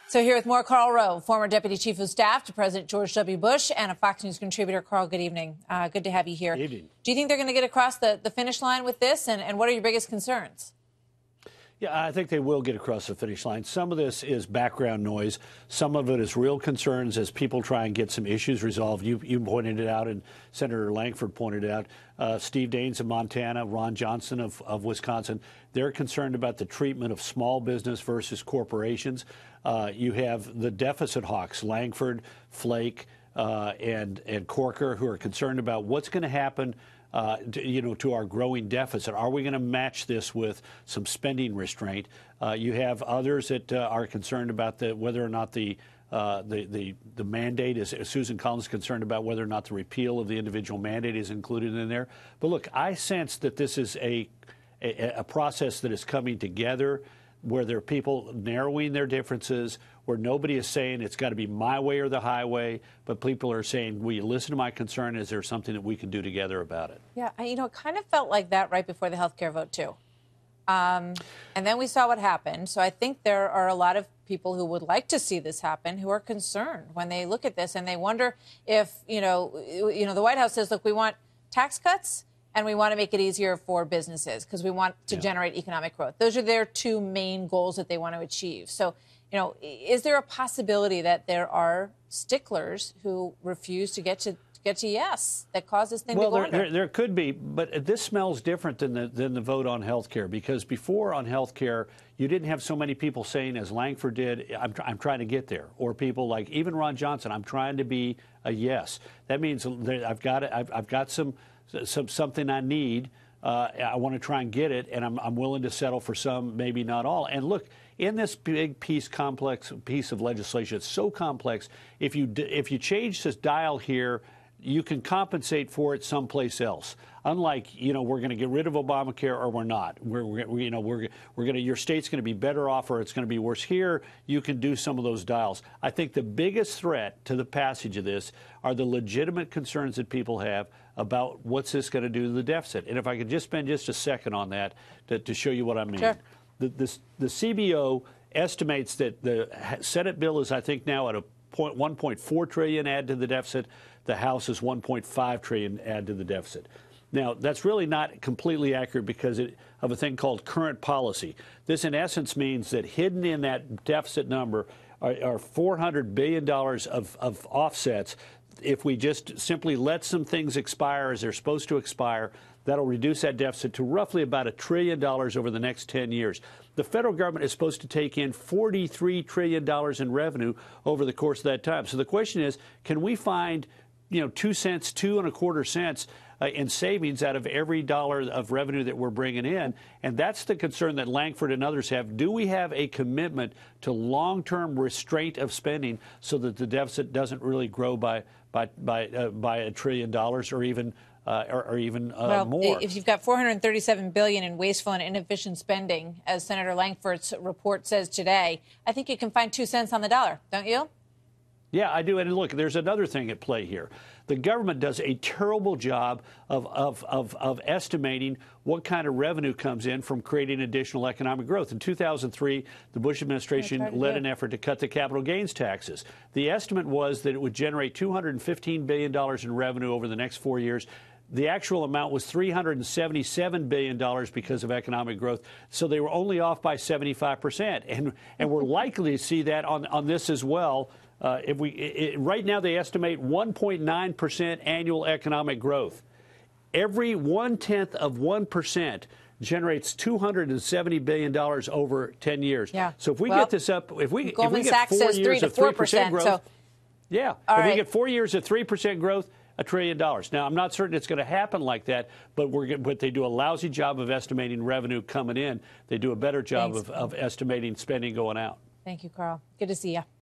So here with more, Karl Rove, former Deputy Chief of Staff to President George W. Bush and a Fox News contributor. Karl, good evening. Good to have you here. Good evening. Do you think they're going to get across the finish line with this? And what are your biggest concerns? Yeah, I think they will get across the finish line. Some of this is background noise. Some of it is real concerns as people try and get some issues resolved. You pointed it out, and Senator Lankford pointed it out. Steve Daines of Montana, Ron Johnson of Wisconsin, they're concerned about the treatment of small business versus corporations. You have the deficit hawks, Lankford, Flake, and Corker, who are concerned about what's going to happen to our growing deficit. Are we going to match this with some spending restraint? You have others that are concerned about whether or not the mandate is. Susan Collins is concerned about whether or not the repeal of the individual mandate is included in there. But look, I sense that this is a process that is coming together, where there are people narrowing their differences, where nobody is saying it's got to be my way or the highway, but people are saying, will you listen to my concern? Is there something that we can do together about it? Yeah, it kind of felt like that right before the health care vote, too. And then we saw what happened. So I think there are a lot of people who would like to see this happen, who are concerned when they look at this, and they wonder if, the White House says, look, we want tax cuts, and we want to make it easier for businesses because we want to generate economic growth. Those are their two main goals that they want to achieve. So, is there a possibility that there are sticklers who refuse to get to yes that cause this thing to go under? There could be, but this smells different than the vote on health care, because before on health care, you didn't have so many people saying, as Lankford did, I'm trying to get there, or people like even Ron Johnson, I'm trying to be a yes. That means I've got something I need. I want to try and get it, and I'm willing to settle for some, maybe not all. And look, in this big complex piece of legislation, it's so complex. If you change this dial here, you can compensate for it someplace else. Unlike, we're going to get rid of Obamacare or we're not. Your state's going to be better off or it's going to be worse. Here, you can do some of those dials. I think the biggest threat to the passage of this are the legitimate concerns that people have about what's this going to do to the deficit. And if I could just spend just a second on that to show you what I mean. Sure. The CBO estimates that the Senate bill is, I think, now at a $1.4 trillion add to the deficit. The House is $1.5 trillion add to the deficit. Now, that's really not completely accurate because of a thing called current policy. This, in essence, means that hidden in that deficit number are $400 billion of offsets. If we just simply let some things expire as they're supposed to expire, that'll reduce that deficit to roughly about $1 trillion over the next 10 years. The federal government is supposed to take in $43 trillion in revenue over the course of that time. So the question is, can we find 2 cents, 2.25 cents in savings out of every dollar of revenue that we're bringing in? And that's the concern that Lankford and others have. Do we have a commitment to long-term restraint of spending so that the deficit doesn't really grow by $1 trillion or even more? If you've got $437 billion in wasteful and inefficient spending, as Senator Lankford's report says today, I think you can find 2 cents on the dollar, don't you? Yeah, I do. And look, there's another thing at play here. The government does a terrible job of estimating what kind of revenue comes in from creating additional economic growth. In 2003, the Bush administration led an effort to cut the capital gains taxes. The estimate was that it would generate $215 billion in revenue over the next 4 years. The actual amount was $377 billion because of economic growth. So they were only off by 75%. And we're likely to see that on this as well. Right now, they estimate 1.9% annual economic growth. Every 1/10% generates $270 billion over 10 years. Yeah. So if we get this up, if we get 4 years of 3% growth, so, if we get 4 years of 3% growth, $1 trillion. Now, I'm not certain it's going to happen like that, but they do a lousy job of estimating revenue coming in. They do a better job of estimating spending going out. Thank you, Karl. Good to see you.